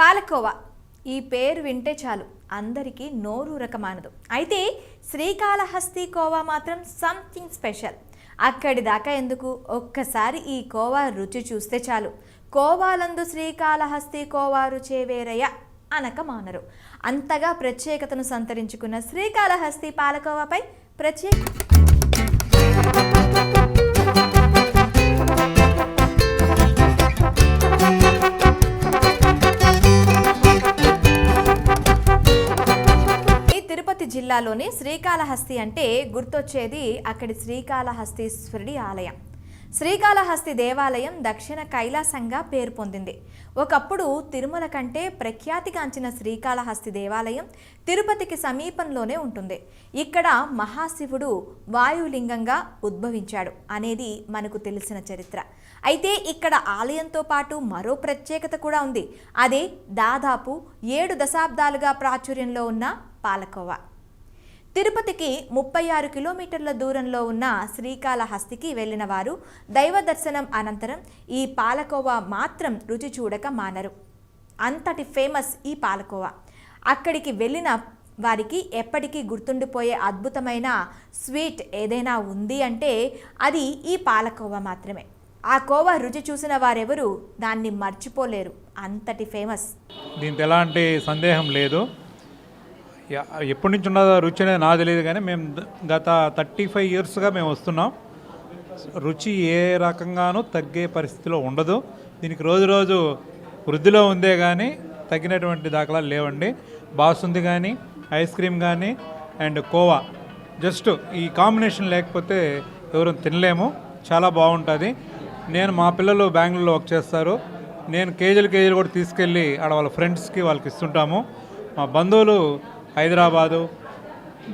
పాలకోవా ఈ పేరు వింటే చాలు అందరికీ నోరూరకమానదు. అయితే శ్రీకాళహస్తి కోవా మాత్రం సంథింగ్ స్పెషల్. అక్కడి దాకా ఎందుకు, ఒక్కసారి ఈ కోవా రుచి చూస్తే చాలు కోవాలందు శ్రీకాళహస్తి కోవా రుచే వేరయ్య అనక మానరు. అంతగా ప్రత్యేకతను సంతరించుకున్న శ్రీకాళహస్తి పాలకోవాపై ప్రత్యేక తిరుపతి జిల్లాలోని శ్రీకాళహస్తి అంటే గుర్తొచ్చేది అక్కడి శ్రీకాళహస్తీశ్వరుడి ఆలయం. శ్రీకాళహస్తి దేవాలయం దక్షిణ కైలాసంగా పేరు పొందింది. ఒకప్పుడు తిరుమల కంటే ప్రఖ్యాతిగాంచిన శ్రీకాళహస్తి దేవాలయం తిరుపతికి సమీపంలోనే ఉంటుంది. ఇక్కడ మహాశివుడు వాయులింగంగా ఉద్భవించాడు అనేది మనకు తెలిసిన చరిత్ర. అయితే ఇక్కడ ఆలయంతో పాటు మరో ప్రత్యేకత కూడా ఉంది. అదే దాదాపు 7 దశాబ్దాలుగా ప్రాచుర్యంలో ఉన్న పాలకోవా. తిరుపతికి 36 కిలోమీటర్ల దూరంలో ఉన్న శ్రీకాళహస్తికి వెళ్ళిన వారు దైవ దర్శనం అనంతరం ఈ పాలకోవా మాత్రం రుచి చూడక మానరు. అంతటి ఫేమస్ ఈ పాలకోవా. అక్కడికి వెళ్ళిన వారికి ఎప్పటికీ గుర్తుండిపోయే అద్భుతమైన స్వీట్ ఏదైనా ఉంది అంటే అది ఈ పాలకోవా మాత్రమే. ఆ కోవా రుచి చూసిన వారెవరూ దాన్ని మర్చిపోలేరు, అంతటి ఫేమస్. దీంట్లో ఎలాంటి సందేహం లేదు. ఎప్పటి నుంచి ఉన్నదో రుచి అనేది నాకు తెలియదు, కానీ మేము గత 35 ఇయర్స్గా మేము వస్తున్నాం. రుచి ఏ రకంగానూ తగ్గే పరిస్థితిలో ఉండదు. దీనికి రోజు రోజు వృద్ధిలో ఉందే కానీ తగ్గినటువంటి దాఖలాలు లేవండి. బాసుంది కానీ, ఐస్ క్రీమ్ కానీ అండ్ కోవా, జస్ట్ ఈ కాంబినేషన్ లేకపోతే ఎవరు తినలేము. చాలా బాగుంటుంది. నేను మా పిల్లలు బెంగళూరులో వర్క్ చేస్తారు. నేను కేజీలు కూడా తీసుకెళ్ళి ఆడ వాళ్ళ ఫ్రెండ్స్కి వాళ్ళకి ఇస్తుంటాము. మా బంధువులు హైదరాబాదు,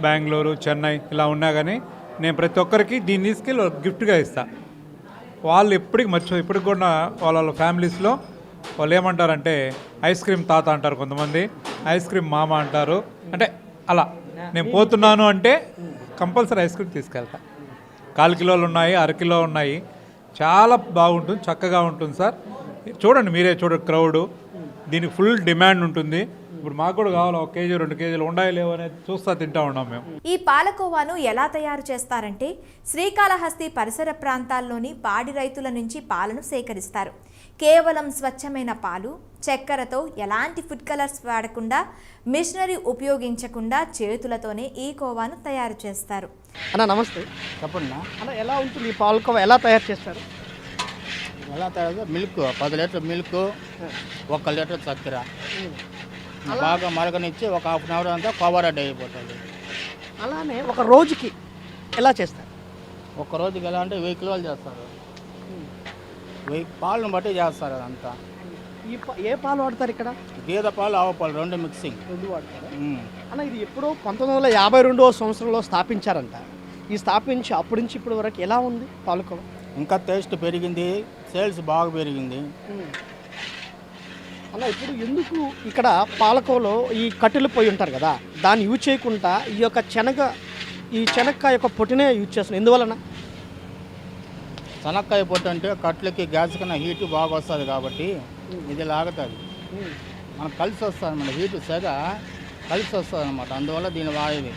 బెంగళూరు, చెన్నై ఇలా ఉన్నా కానీ నేను ప్రతి ఒక్కరికి దీన్ని తీసుకెళ్ళి గిఫ్ట్గా ఇస్తాను. వాళ్ళు ఎప్పటికి ఇప్పటికి కూడా వాళ్ళ ఫ్యామిలీస్లో వాళ్ళు ఏమంటారంటే ఐస్ క్రీమ్ తాత అంటారు, కొంతమంది ఐస్ క్రీమ్ మామ అంటారు. అంటే అలా నేను పోతున్నాను అంటే కంపల్సరీ ఐస్ క్రీమ్ తీసుకెళ్తా. 1/4 కిలోలు ఉన్నాయి, 1/2 కిలో ఉన్నాయి. చాలా బాగుంటుంది, చక్కగా ఉంటుంది సార్. చూడండి, మీరే చూడండి క్రౌడు. దీనికి ఫుల్ డిమాండ్ ఉంటుంది. ఇప్పుడు మాకు కూడా కావాలి 1 కేజీ 2 కేజీలు ఉండాయి లేవు అనేది చూస్తా తింటా ఉన్నాం మేము. ఈ పాలకోవాను ఎలా తయారు చేస్తారంటే శ్రీకాళహస్తి పరిసర ప్రాంతాల్లోని పాడి రైతుల నుంచి పాలను సేకరిస్తారు. కేవలం స్వచ్ఛమైన పాలు, చక్కెరతో ఎలాంటి ఫుడ్ కలర్స్ వాడకుండా, మిషనరీ ఉపయోగించకుండా చేతులతోనే ఈ కోవాను తయారు చేస్తారు. అన్న నమస్తే. చెప్పండి అన్న, ఎలా ఉంటుంది ఈ పాలకోవా, ఎలా తయారు చేస్తారు? ఎలా తయారు? మిల్క్ 10 లీటర్ మిల్క్, 1 లీటర్ చక్కెర బాగా మరగనిచ్చి ఒక ½ అన్ అవర్ అంతా కోవా రెడీ అయిపోతుంది. అలానే ఒక రోజుకి ఎలా చేస్తారు? ఒక రోజుకి ఎలా అంటే 1000 కిలోలు చేస్తారు. 1000 పాలను బట్టి చేస్తారు అదంతా. ఏ పాలు వాడతారు ఇక్కడ? గేదె పాలు, ఆవు పాలు 2 మిక్సింగ్. 2 వాడతారు. అన్న, ఇది ఎప్పుడో 1952వ సంవత్సరంలో స్థాపించారంట. ఈ స్థాపించి అప్పటి నుంచి ఇప్పటి వరకు ఎలా ఉంది పాలకోవా? ఇంకా టేస్ట్ పెరిగింది, సేల్స్ బాగా పెరిగింది. అలా ఇప్పుడు ఎందుకు ఇక్కడ పాలకోవలో ఈ కట్టెలు పోయి ఉంటారు కదా, దాన్ని యూజ్ చేయకుండా ఈ యొక్క శనక్కాయ యొక్క పొట్టునే యూజ్ చేస్తున్నారు, ఎందువలన? శనక్కాయ పొట్టు అంటే కట్లకి గ్యాస్ కన్నా హీట్ బాగా వస్తుంది కాబట్టి ఇది లాగుతుంది. మనకు కలిసి వస్తుంది, మన హీటు సెగ కలిసి వస్తుంది అనమాట. అందువల్ల దీని వాడేది.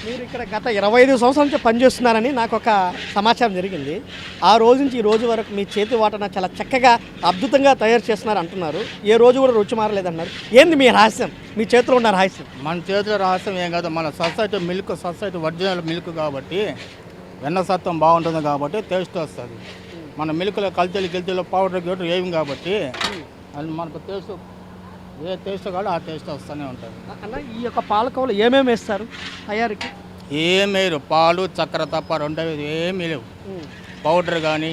మీరు ఇక్కడ గత 25 సంవత్సరాల నుంచి పనిచేస్తున్నారని నాకు ఒక సమాచారం జరిగింది. ఆ రోజు నుంచి ఈ రోజు వరకు మీ చేతి వాటన చాలా చక్కగా అద్భుతంగా తయారు చేస్తున్నారు అంటున్నారు. ఏ రోజు కూడా రుచి మారలేదన్నారు. ఏంది మీ రహస్యం, మీ చేతిలో ఉన్న రహస్యం? మన చేతిలో రహస్యం ఏం కాదు, మన society milk, society original milk కాబట్టి వెన్న సత్వం బాగుంటుంది కాబట్టి టేస్ట్ వస్తుంది. మన మిల్క్లో కల్తీలు పౌడర్ గీటర్ ఏమి కాబట్టి అది మనకు టేస్ట్, ఏ టేస్ట్ కాదు ఆ టేస్ట్ వస్తూనే ఉంటుంది. అన్న, ఈ యొక్క పాలకోవలో ఏమేమి వేస్తారు తయారీకి? ఏమేరు పాలు, చక్కెర తప్ప 2 ఏమీ లేవు. పౌడర్ కానీ,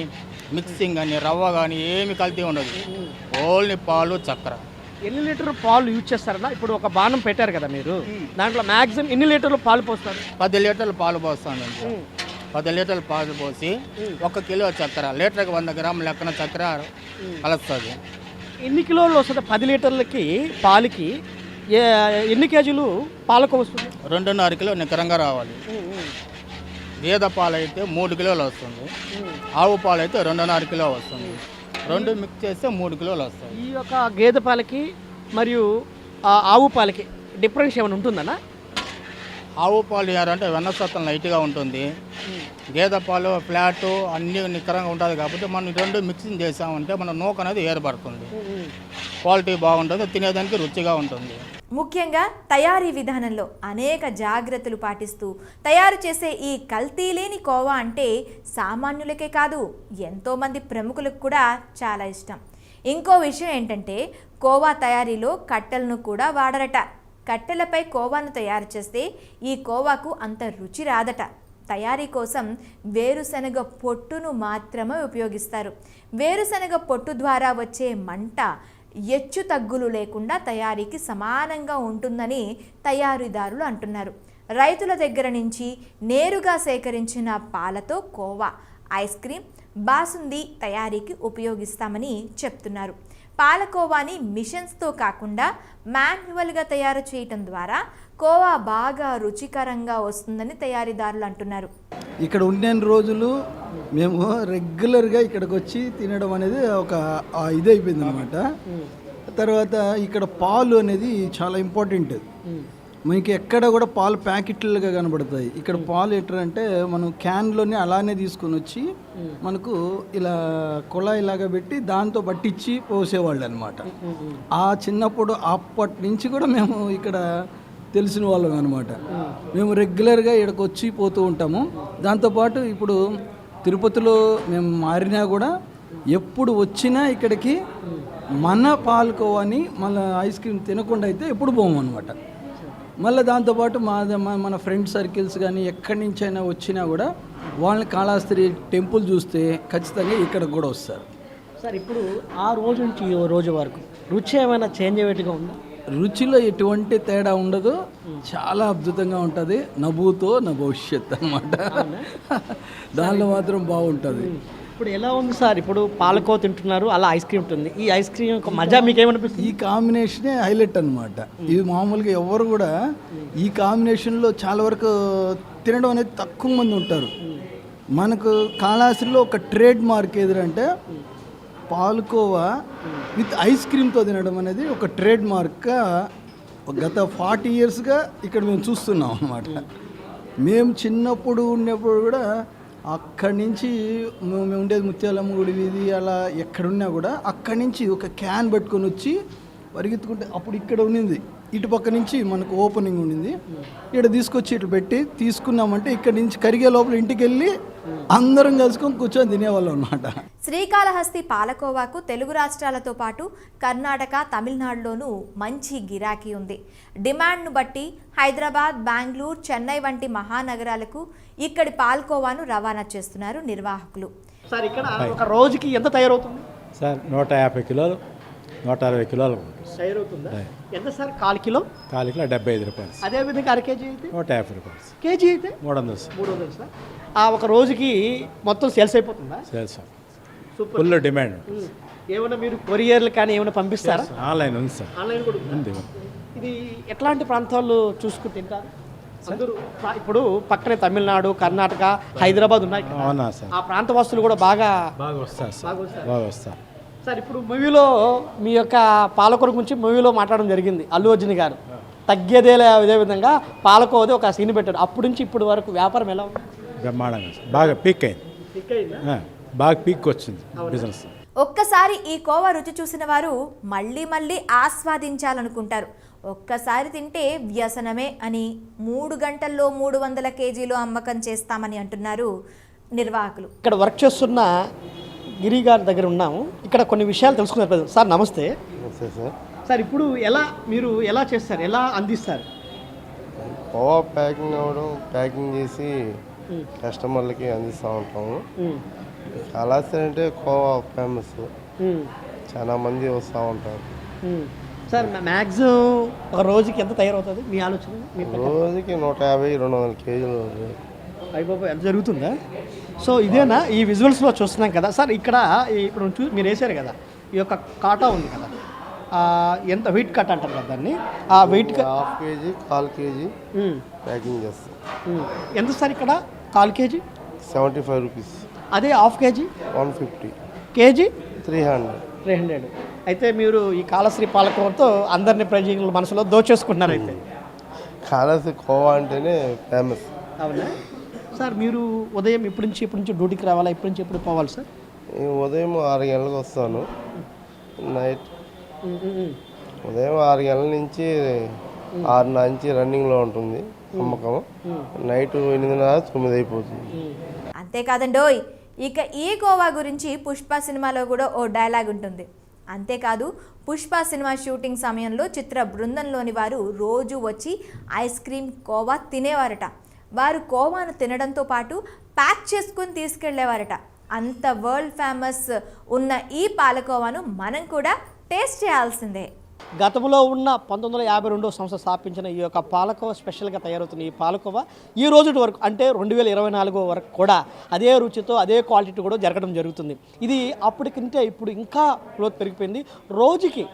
మిక్సింగ్ కానీ, రవ్వ కానీ ఏమి కల్తీ ఉండదు. ఓన్లీ పాలు, చక్కెర. ఎన్ని లీటర్ పాలు యూజ్ చేస్తారన్నా? ఇప్పుడు ఒక బాణం పెట్టారు కదా మీరు, దాంట్లో మ్యాక్సిమం ఎన్ని లీటర్లు పాలు పోస్తారు? 10 లీటర్లు పాలు పోస్తాను. 10 లీటర్లు పాలు పోసి 1 కిలో చక్కెర, లీటర్కి 100 గ్రాముల లెక్కన చక్కెర కలుస్తుంది. ఎన్ని కిలోలు వస్తుంది? 10 లీటర్లకి పాలకి ఎన్ని కేజీలు పాలకు వస్తుంది? 2.5 కిలో నికరంగా రావాలి. గేదె పాలు అయితే 3 కిలోలు వస్తుంది. ఆవు పాలు అయితే 2.5 కిలో వస్తుంది. రెండు మిక్స్ చేస్తే 3 కిలోలు వస్తాయి. ఈ యొక్క గేదె పాలకి మరియు ఆవు పాలకి డిఫరెన్స్ ఏమైనా ఉంటుందన్నా? ఆవు పాలు అంటే వెన్న శాతం లైట్గా ఉంటుంది, గేదె పాలు ఫ్లాట్ అన్నీ నిక్కరంగా ఉంటుంది. కాబట్టి మనం రెండు మిక్సింగ్ చేసామంటే మన నూక అనేది ఏర్పడుతుంది, క్వాలిటీ బాగుంటుంది, తినేదానికి రుచిగా ఉంటుంది. ముఖ్యంగా తయారీ విధానంలో అనేక జాగ్రత్తలు పాటిస్తూ తయారు చేసే ఈ కల్తీ లేని కోవా అంటే సామాన్యులకే కాదు, ఎంతోమంది ప్రముఖులకు కూడా చాలా ఇష్టం. ఇంకో విషయం ఏంటంటే కోవా తయారీలో కట్టెలను కూడా వాడరట. కట్టెలపై కోవాను తయారు చేస్తే ఈ కోవాకు అంత రుచి రాదట. తయారీ కోసం వేరుశనగ పొట్టును మాత్రమే ఉపయోగిస్తారు. వేరుశనగ పొట్టు ద్వారా వచ్చే మంట హెచ్చు తగ్గులు లేకుండా తయారీకి సమానంగా ఉంటుందని తయారీదారులు అంటున్నారు. రైతుల దగ్గర నుంచి నేరుగా సేకరించిన పాలతో కోవా, ఐస్ క్రీమ్, బాసుంది తయారీకి ఉపయోగిస్తామని చెప్తున్నారు. పాలకోవాని మిషన్స్తో కాకుండా మాన్యువల్గా తయారు చేయటం ద్వారా కోవా బాగా రుచికరంగా వస్తుందని తయారీదారులు అంటున్నారు. ఇక్కడ ఉన్న రోజులు మేము రెగ్యులర్గా ఇక్కడికి వచ్చి తినడం అనేది ఒక ఇది అయిపోయింది అనమాట. తర్వాత ఇక్కడ పాలు అనేది చాలా ఇంపార్టెంట్. మనకి ఎక్కడ కూడా పాలు ప్యాకెట్లుగా కనబడతాయి. ఇక్కడ పాలు ఎట్లంటే మనం క్యాన్లోనే అలానే తీసుకొని వచ్చి మనకు ఇలా కుళాయిలాగా పెట్టి దాంతో పట్టించి పోసేవాళ్ళు అనమాట. ఆ చిన్నప్పుడు అప్పటి నుంచి కూడా మేము ఇక్కడ తెలిసిన వాళ్ళం అనమాట. మేము రెగ్యులర్గా ఇక్కడికి వచ్చి పోతూ ఉంటాము. దాంతోపాటు ఇప్పుడు తిరుపతిలో మేము మారినా కూడా ఎప్పుడు వచ్చినా ఇక్కడికి మన పాల్కోవని మళ్ళీ ఐస్ క్రీమ్ తినకుండా అయితే ఎప్పుడు పోము అనమాట. మళ్ళీ దాంతోపాటు మన ఫ్రెండ్ సర్కిల్స్ కానీ ఎక్కడి నుంచి అయినా వచ్చినా కూడా వాళ్ళని కాళహస్తి టెంపుల్ చూస్తే ఖచ్చితంగా ఇక్కడికి కూడా వస్తారు. సార్ ఇప్పుడు ఆ రోజు నుంచి ఈ రోజు వరకు రుచి ఏమైనా చేంజ్ అయ్యేట్టుగా ఉందా? రుచిలో ఎటువంటి తేడా ఉండదు, చాలా అద్భుతంగా ఉంటుంది. నభూతో నా భవిష్యత్ అన్నమాట. దానిలో మాత్రం బాగుంటుంది. ఇప్పుడు ఎలా ఉంది సార్? ఇప్పుడు పాలకో తింటున్నారు, అలా ఐస్ క్రీమ్ ఉంటుంది. ఈ ఐస్ క్రీమ్ యొక్క మజా మీకేమనిపిస్తుంది? ఈ కాంబినేషనే హైలైట్ అనమాట. ఇది మామూలుగా ఎవరు కూడా ఈ కాంబినేషన్లో చాలా వరకు తినడం అనేది తక్కువ మంది ఉంటారు. మనకు కాళహస్తిలో ఒక ట్రేడ్ మార్క్ ఏదంటే పాలకోవా విత్ ఐస్ క్రీమ్తో తినడం అనేది ఒక ట్రేడ్ మార్క్గా గత 40 ఇయర్స్గా ఇక్కడ మేము చూస్తున్నాం అన్నమాట. మేము చిన్నప్పుడు ఉన్నప్పుడు కూడా అక్కడి నుంచి మేము ఉండేది ముత్యాలమ్మ గుడి వీధి, అలా ఎక్కడున్నా కూడా అక్కడి నుంచి ఒక క్యాన్ పెట్టుకొని వచ్చి పరిగెత్తుకుంటే అప్పుడు ఇక్కడ ఉండింది, ఇటుపక్క నుంచి మనకు ఓపెనింగ్ ఉండింది, ఇక్కడ తీసుకొచ్చి ఇట్లా పెట్టి తీసుకున్నామంటే ఇక్కడ నుంచి కరిగే లోపల ఇంటికి వెళ్ళి అందరం కలుసుకొని కూర్చొని తినేవాళ్ళం అన్నమాట. శ్రీకాళహస్తి పాలకోవాకు తెలుగు రాష్ట్రాలతో పాటు కర్ణాటక, తమిళనాడులోనూ మంచి గిరాకీ ఉంది. డిమాండ్ను బట్టి హైదరాబాద్, బెంగళూరు, చెన్నై వంటి మహానగరాలకు ఇక్కడి పాలకోవాను రవాణా చేస్తున్నారు నిర్వాహకులు. సార్ ఇక్కడ ఒక రోజుకి ఎంత తయారవుతుంది సార్? 150 కిలోలు, 160 కిలోలు తయారవుతుందా? ఎంత సార్? 1/4 కిలో? 1/4 కిలో 75 రూపాయలు. అదేవిధంగా అర కేజీ అయితే 150 రూపాయలు. కేజీ అయితే 300 సార్. 300 సార్. ఆ ఒక రోజుకి మొత్తం సేల్స్ అయిపోతుందా? Sales sir, super. Full demand. ఏమైనా మీరు కొరియర్లు కానీ ఏమైనా పంపిస్తారా? ఆన్లైన్ ఉంది సార్. ఆన్లైన్ కూడా ఉంది. ఇది ఎట్లాంటి ప్రాంతాల్లో చూసుకుని తింటారు అందరూ? ఇప్పుడు పక్కనే తమిళనాడు, కర్ణాటక, హైదరాబాద్ ఉన్నాయి కదా. అవునా సార్? ఆ ప్రాంత వాసులు కూడా బాగా వస్తారు సార్, బాగా వస్తారు సార్. ఇప్పుడు మూవీలో మీ యొక్క పాలకూర గురించి మూవీలో మాట్లాడడం జరిగింది అల్లు అర్జున్ గారు. తగ్గేదేలే అదేవిధంగా పాలకోవది ఒక సీన్ పెట్టారు. అప్పటి నుంచి ఇప్పటి వరకు వ్యాపారం ఎలా ఉంది? బ్రహ్మాండంగా బాగా పీక్ అయింది, బాగా పీక్ వచ్చింది బిజినెస్. ఒక్కసారి ఈ కోవా రుచి చూసిన వారు మళ్ళీ మళ్ళీ ఆస్వాదించాలనుకుంటారు. ఒక్కసారి తింటే వ్యసనమే అని 3 గంటల్లో 300 కేజీలు అమ్మకం చేస్తామని అంటున్నారు నిర్వాహకులు. ఇక్కడ వర్క్ చేస్తున్న గిరి గారి దగ్గర ఉన్నాము. ఇక్కడ కొన్ని విషయాలు తెలుసుకున్నారు. సార్ నమస్తే. సార్ సార్ ఇప్పుడు మీరు ఎలా చేస్తారు, ఎలా అందిస్తారు? కోవా ప్యాకింగ్ అవ్వడం, ప్యాకింగ్ చేసి కస్టమర్లకి అందిస్తూ ఉంటాము. కాళహస్తి అంటే కోవా ఫేమస్, చాలా మంది వస్తూ ఉంటారు. సార్ మ్యాక్సిమం ఒక రోజుకి ఎంత తయారవుతుంది మీ ఆలోచన? రోజుకి 150-200 కేజీలు అయిపోయి ఎంత జరుగుతుందా? సో ఇదేనా ఈ విజువల్స్లో చూస్తున్నాం కదా సార్. ఇక్కడ ఇప్పుడు మీరు వేసారు కదా, ఈ యొక్క కాటా ఉంది కదా, ఎంత వెయిట్ కట్ అంటారు కదా దాన్ని, ఆ వెయిట్ 1/2 కేజీ 1/4 కేజీ ప్యాకింగ్ చేస్తాం. ఎంత సార్ ఇక్కడ? 1/4 కేజీ 75 రూపీస్. అదే 1/2 కేజీ 150. కేజీ 300. 300. అయితే మీరు ఈ కాళశ్రీ పాలకోవతో అందరిని ప్రజల మనసులో దోచేసుకుంటున్నారు అయితే. కాళశ్రీ కోవా అంటేనే ఫేమస్. అవునా సార్? మీరు ఉదయం ఇప్పటి నుంచి డ్యూటీకి రావాలా? ఇప్పటి నుంచి ఎప్పుడు పోవాలి సార్? ఉదయం 6 గంటలకు వస్తాను. నైట్ ఉదయం 6 గంటల నుంచి 6 నుంచి రన్నింగ్లో ఉంటుంది అమ్మకం. నైట్ 8:30, 9 అయిపోతుంది. అంతేకాదండోయ్, ఇక ఈ కోవా గురించి పుష్ప సినిమాలో కూడా ఓ డైలాగ్ ఉంటుంది. అంతేకాదు, పుష్ప సినిమా షూటింగ్ సమయంలో చిత్ర బృందంలోని వారు రోజు వచ్చి ఐస్ క్రీమ్ కోవా తినేవారట. వారు కోవాను తినడంతో పాటు ప్యాక్ చేసుకుని తీసుకెళ్లేవారట. అంత వరల్డ్ ఫేమస్ ఉన్న ఈ పాలకోవాను మనం కూడా టేస్ట్ చేయాల్సిందే. గతంలో ఉన్న 1952 సంవత్సరం స్థాపించిన ఈ యొక్క పాలకోవా స్పెషల్గా తయారవుతున్న ఈ పాలకోవా ఈ రోజు వరకు అంటే 2024 వరకు కూడా అదే రుచితో అదే క్వాలిటీ కూడా జరగడం జరుగుతుంది. ఇది అప్పటికంటే ఇప్పుడు ఇంకా గ్రోత్ పెరిగిపోయింది. రోజుకి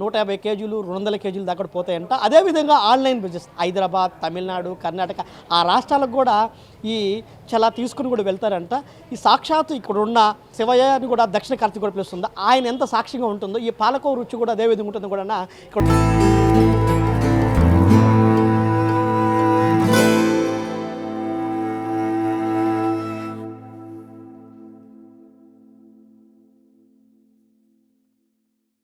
150 కేజీలు 200 కేజీలు దాకా పోతాయంట. అదేవిధంగా ఆన్లైన్ బిజినెస్ హైదరాబాద్, తమిళనాడు, కర్ణాటక ఆ రాష్ట్రాలకు కూడా ఈ చాలా తీసుకుని కూడా వెళ్తారంట. ఈ సాక్షాత్తు ఇక్కడ ఉన్న శివయ్య అని కూడా దక్షిణ కార్తీక కూడా పిలుస్తుంది. ఆయన ఎంత సాక్షిగా ఉంటుందో ఈ పాలకోవ రుచి కూడా అదే విధంగా ఉంటుందో కూడా ఇక్కడ